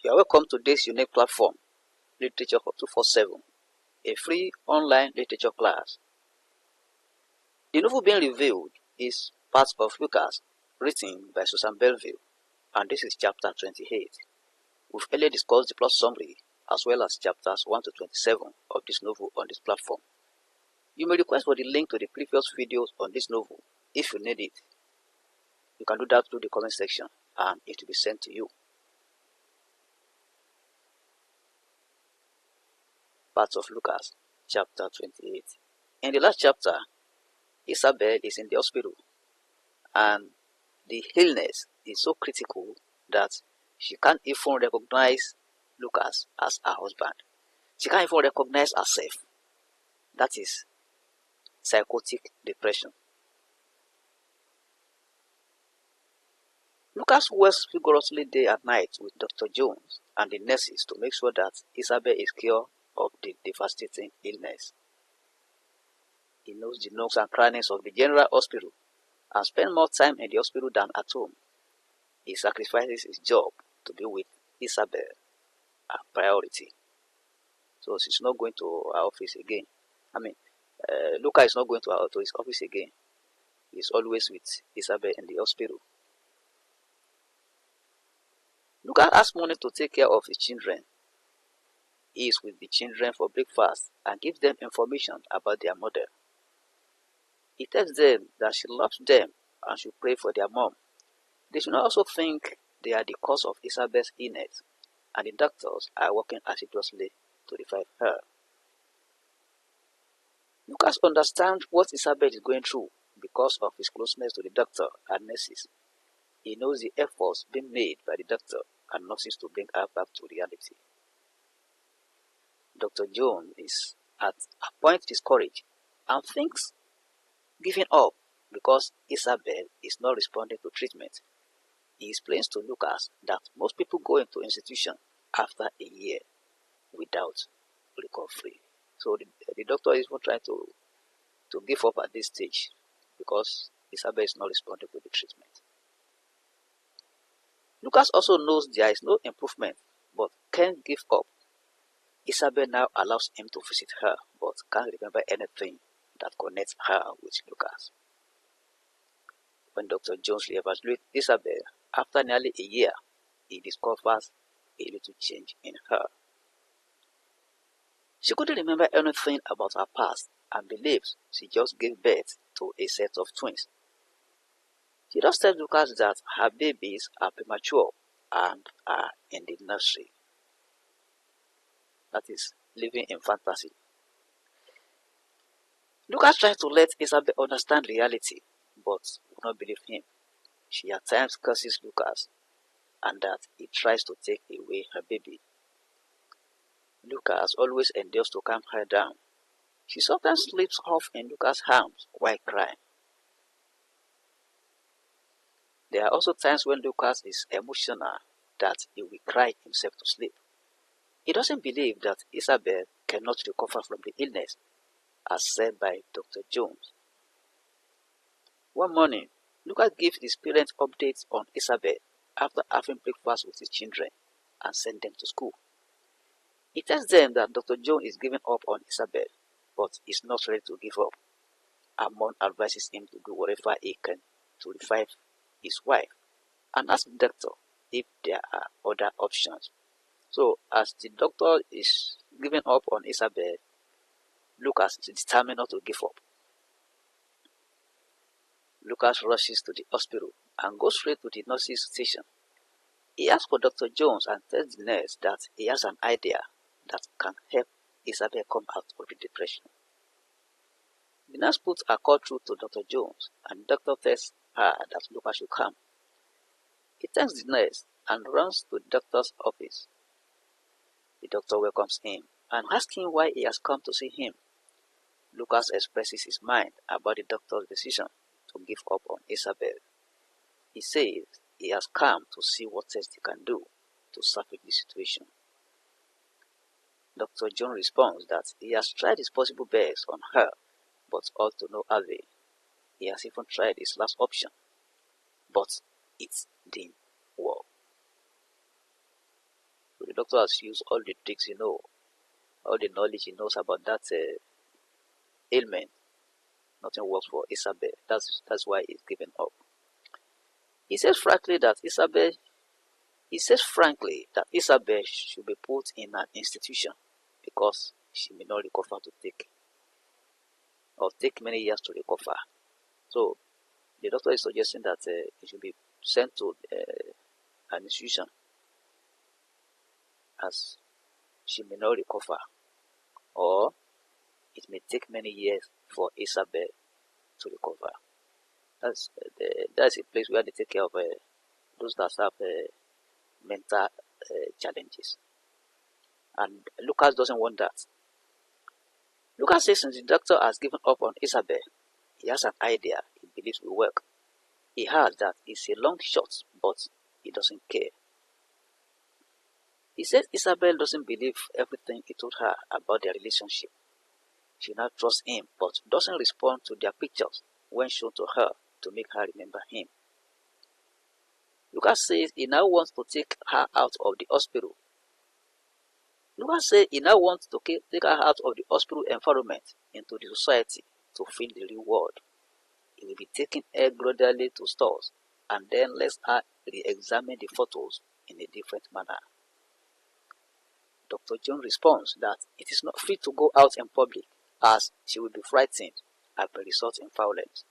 You are welcome to this unique platform, Literature for 247, a free online literature class. The novel being reviewed is part of Lucas, written by Susanne Bellefeuille, and this is chapter 28. We've earlier discussed the plot summary as well as chapters 1 to 27 of this novel on this platform. You may request for the link to the previous videos on this novel if you need it. You can do that through the comment section and it will be sent to you. Part of Lucas, chapter 28. In the last chapter, Isabelle is in the hospital and the illness is so critical that she can't even recognize Lucas as her husband. She can't even recognize herself. That is psychotic depression. Lucas works vigorously day and night with Dr. Jones and the nurses to make sure that Isabelle is cured of the devastating illness. He knows the nooks and crannies of the general hospital and spends more time in the hospital than at home. He sacrifices his job to be with Isabelle, a priority. So she's not going to her office again. Lucas is not going to his office again. He's always with Isabelle in the hospital. Lucas has money to take care of his children. He is with the children for breakfast and gives them information about their mother. He tells them that she loves them and should pray for their mom. They should not also think they are the cause of Isabelle's illness, and the doctors are working assiduously to revive her. Lucas understands what Isabelle is going through because of his closeness to the doctor and nurses. He knows the efforts being made by the doctor and nurses to bring her back to reality. Dr. Jones is at a point discouraged and thinks giving up because Isabelle is not responding to treatment. He explains to Lucas that most people go into institution after a year without recovery. So the doctor is not trying to give up at this stage because Isabelle is not responding to the treatment. Lucas also knows there is no improvement but can't give up. Isabelle now allows him to visit her but can't remember anything that connects her with Lucas. When Dr. Jones reevaluates Isabelle after nearly a year, he discovers a little change in her. She couldn't remember anything about her past and believes she just gave birth to a set of twins. She just tells Lucas that her babies are premature and are in the nursery. That is, living in fantasy. Lucas tries to let Isabelle understand reality, but will not believe him. She at times curses Lucas, and that he tries to take away her baby. Lucas always endeavors to calm her down. She sometimes slips off in Lucas' arms while crying. There are also times when Lucas is emotional that he will cry himself to sleep. He doesn't believe that Isabelle cannot recover from the illness, as said by Dr. Jones. One morning, Lucas gives his parents updates on Isabelle after having breakfast with his children and sent them to school. He tells them that Dr. Jones is giving up on Isabelle, but is not ready to give up. Amon advises him to do whatever he can to revive his wife and asks the doctor if there are other options. So, as the doctor is giving up on Isabelle, Lucas is determined not to give up. Lucas rushes to the hospital and goes straight to the nurse's station. He asks for Dr. Jones and tells the nurse that he has an idea that can help Isabelle come out of the depression. The nurse puts a call through to Dr. Jones and the doctor tells her that Lucas should come. He thanks the nurse and runs to the doctor's office. The doctor welcomes him and asks him why he has come to see him. Lucas expresses his mind about the doctor's decision to give up on Isabelle. He says he has come to see what else he can do to salvage the situation. Dr. John responds that he has tried his possible best on her, but all to no avail. He has even tried his last option, but it didn't work. doctor has used all the tricks all the knowledge he knows about that ailment. Nothing works for Isabelle. That's why he's given up. He says frankly that Isabelle should be put in an institution because she may not recover to take many years to recover. So the doctor is suggesting that he should be sent to an institution as she may not recover, or it may take many years for Isabelle to recover. That's a place where they take care of those that have mental challenges. And Lucas doesn't want that. Lucas says since the doctor has given up on Isabelle, he has an idea he believes will work. He has that it's a long shot, but he doesn't care. He says Isabelle doesn't believe everything he told her about their relationship. She now trusts him, but doesn't respond to their pictures when shown to her to make her remember him. Lucas says he now wants to take her out of the hospital. Lucas says he now wants to take her out of the hospital environment into the society to feel the real world. He will be taking her gradually to stores and then let her re-examine the photos in a different manner. Dr. John responds that it is not fit to go out in public as she will be frightened and may result in violence.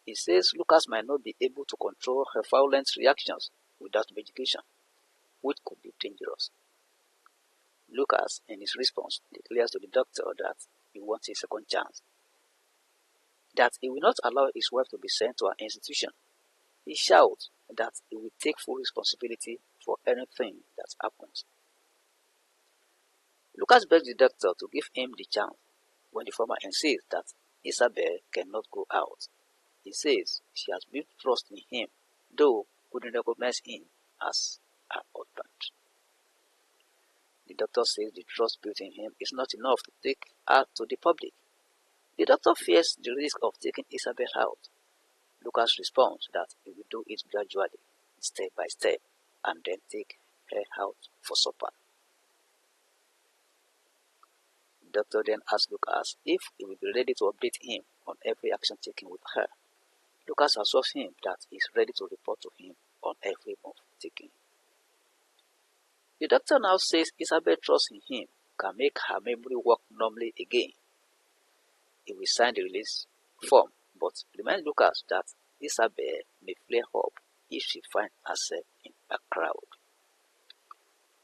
He says Lucas might not be able to control her violent reactions without medication, which could be dangerous. Lucas, in his response, declares to the doctor that he wants a second chance, that he will not allow his wife to be sent to an institution. He shouts that he will take full responsibility for anything that happens. Lucas begs the doctor to give him the chance when the former insists that Isabelle cannot go out. He says she has built trust in him, though couldn't recognize him as her husband. The doctor says the trust built in him is not enough to take her to the public. The doctor fears the risk of taking Isabelle out. Lucas responds that he will do it gradually, step by step, and then take her out for supper. The doctor then asks Lucas if he will be ready to update him on every action taken with her. Lucas assures him that he is ready to report to him on every move taken. The doctor now says Isabelle trust in him can make her memory work normally again. He will sign the release form, but reminds Lucas that Isabelle may flare up if she finds herself in a crowd.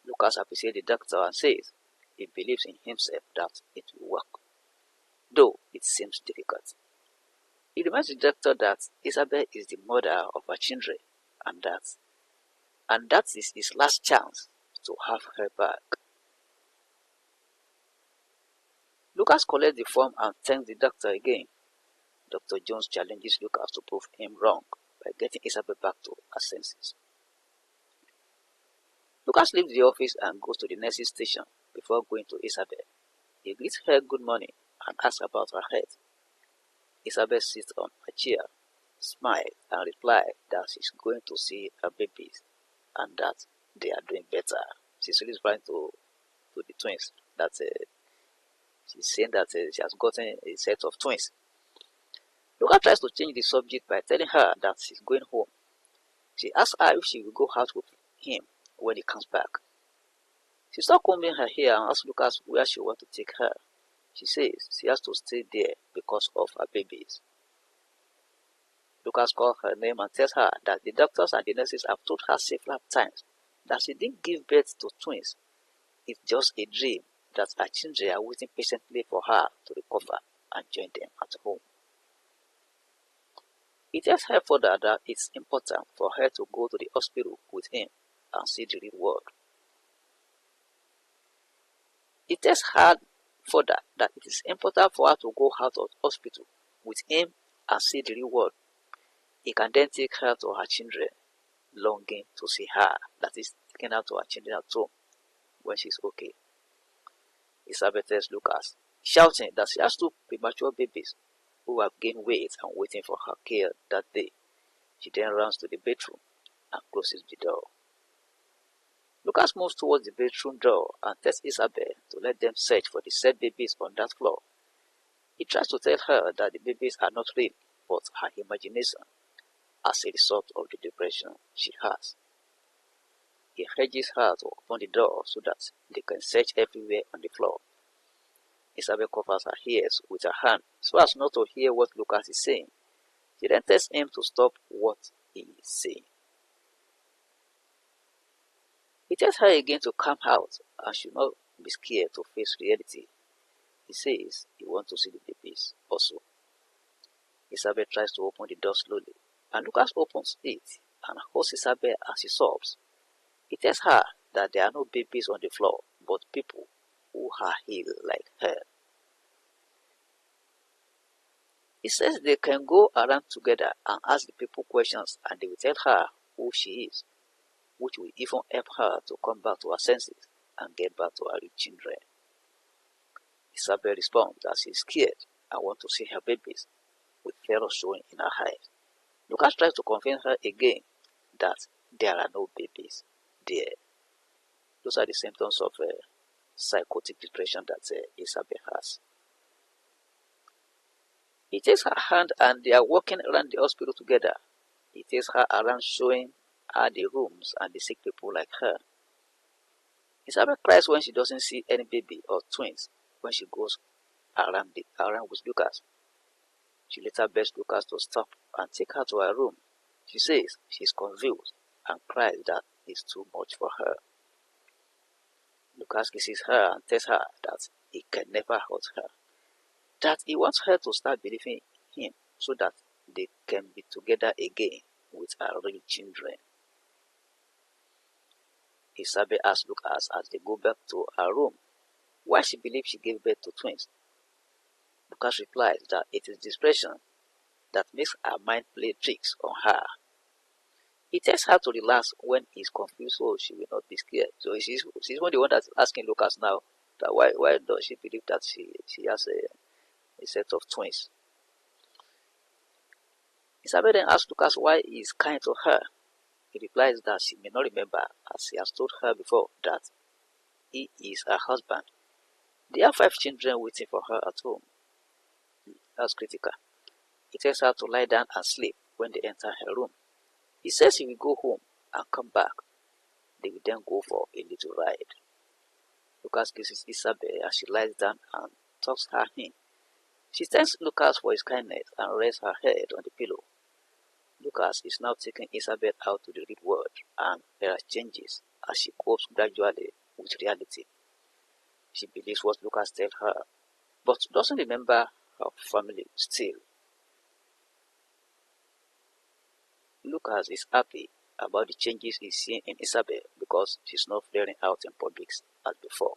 Lucas appreciates the doctor and says he believes in himself that it will work, though it seems difficult. He reminds the doctor that Isabelle is the mother of her children and that is his last chance to have her back. Lucas collects the form and thanks the doctor again. Dr. Jones challenges Lucas to prove him wrong by getting Isabelle back to her senses. Lucas leaves the office and goes to the nurse's station before going to Isabelle. He greets her good morning and asks about her health. Isabelle sits on a chair, smiles, and replies that she's going to see her babies and that they are doing better. She's really referring to the twins. She's saying that she has gotten a set of twins. Lucas tries to change the subject by telling her that she's going home. She asks her if she will go out with him when he comes back. She starts combing her hair and asks Lucas where she wants to take her. She says she has to stay there because of her babies. Lucas calls her name and tells her that the doctors and the nurses have told her several times that she didn't give birth to twins. It's just a dream, that her children are waiting patiently for her to recover and join them at home. He tells her further that it's important for her to go to the hospital with him and see the real world. He tells her further that it is important for her to go out of hospital with him and see the real world. He can then take her to her children, longing to see her, that is, taking her to her children at home when she's okay. Isabelle tells Lucas, shouting that she has two premature babies who have gained weight and waiting for her care that day. She then runs to the bedroom and closes the door. Lucas moves towards the bedroom door and tells Isabelle to let them search for the said babies on that floor. He tries to tell her that the babies are not real, but her imagination, as a result of the depression she has. He urges her to open the door so that they can search everywhere on the floor. Isabelle covers her ears with her hand so as not to hear what Lucas is saying. She then tells him to stop what he is saying. He tells her again to come out and should not be scared to face reality. He says he wants to see the babies also. Isabelle tries to open the door slowly, and Lucas opens it and holds Isabelle as she sobs. He tells her that there are no babies on the floor, but people who are ill like her. He says they can go around together and ask the people questions, and they will tell her who she is, which will even help her to come back to her senses and get back to her children. Isabelle responds that she is scared and wants to see her babies, with terror showing in her eyes. Lucas tries to convince her again that there are no babies there. Those are the symptoms of psychotic depression that Isabelle has. He takes her hand and they are walking around the hospital together. He takes her around showing her the rooms and the sick people like her. Isabelle cries when she doesn't see any baby or twins when she goes around with Lucas. She later begs Lucas to stop and take her to her room. She says she is confused and cries that it's too much for her. Lucas kisses her and tells her that he can never hurt her, that he wants her to start believing him so that they can be together again with her real children. Isabelle asks Lucas as they go back to her room why she believes she gave birth to twins. Lucas replies that it is depression that makes her mind play tricks on her. He tells her to relax when he's confused so she will not be scared. So she's the one that's asking Lucas now that why does she believe that she has a set of twins. Isabelle then asks Lucas why he is kind to her. He replies that she may not remember, as he has told her before that he is her husband. They have 5 children waiting for her at home. That's critical. He tells her to lie down and sleep when they enter her room. He says he will go home and come back. They will then go for a little ride. Lucas kisses Isabelle as she lies down and tucks her in. She thanks Lucas for his kindness and rests her head on the pillow. Lucas is now taking Isabelle out to the real world, and there are changes as she copes gradually with reality. She believes what Lucas tells her, but doesn't remember her family still. Lucas is happy about the changes he's seeing in Isabelle because she's not flaring out in public as before.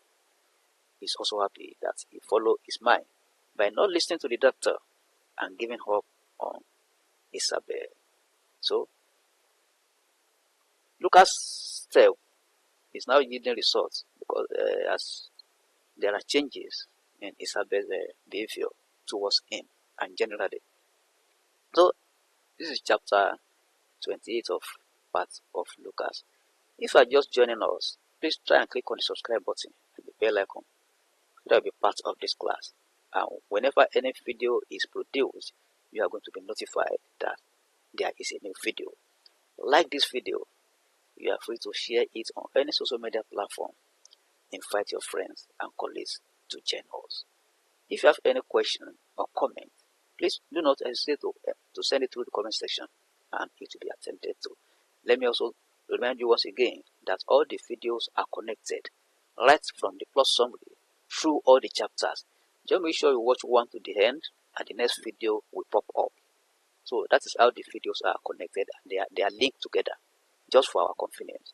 He's also happy that he followed his mind by not listening to the doctor and giving up on Isabelle. So, Lucas' step is now yielding results because as there are changes in Isabelle's behavior towards him and generally. So, this is chapter 28 of part of Lucas. If you are just joining us, please try and click on the subscribe button and the bell icon. That will be part of this class. And whenever any video is produced, you are going to be notified that there is a new video. Like this video, you are free to share it on any social media platform. Invite your friends and colleagues to join us. If you have any question or comment, please do not hesitate to send it through the comment section and it will be attended to. Let me also remind you once again that all the videos are connected right from the plot summary through all the chapters. Just make sure you watch one to the end and the next video will pop up. So that is how the videos are connected and they are linked together just for our convenience.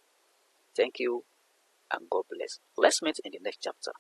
Thank you and God bless. Let's meet in the next chapter.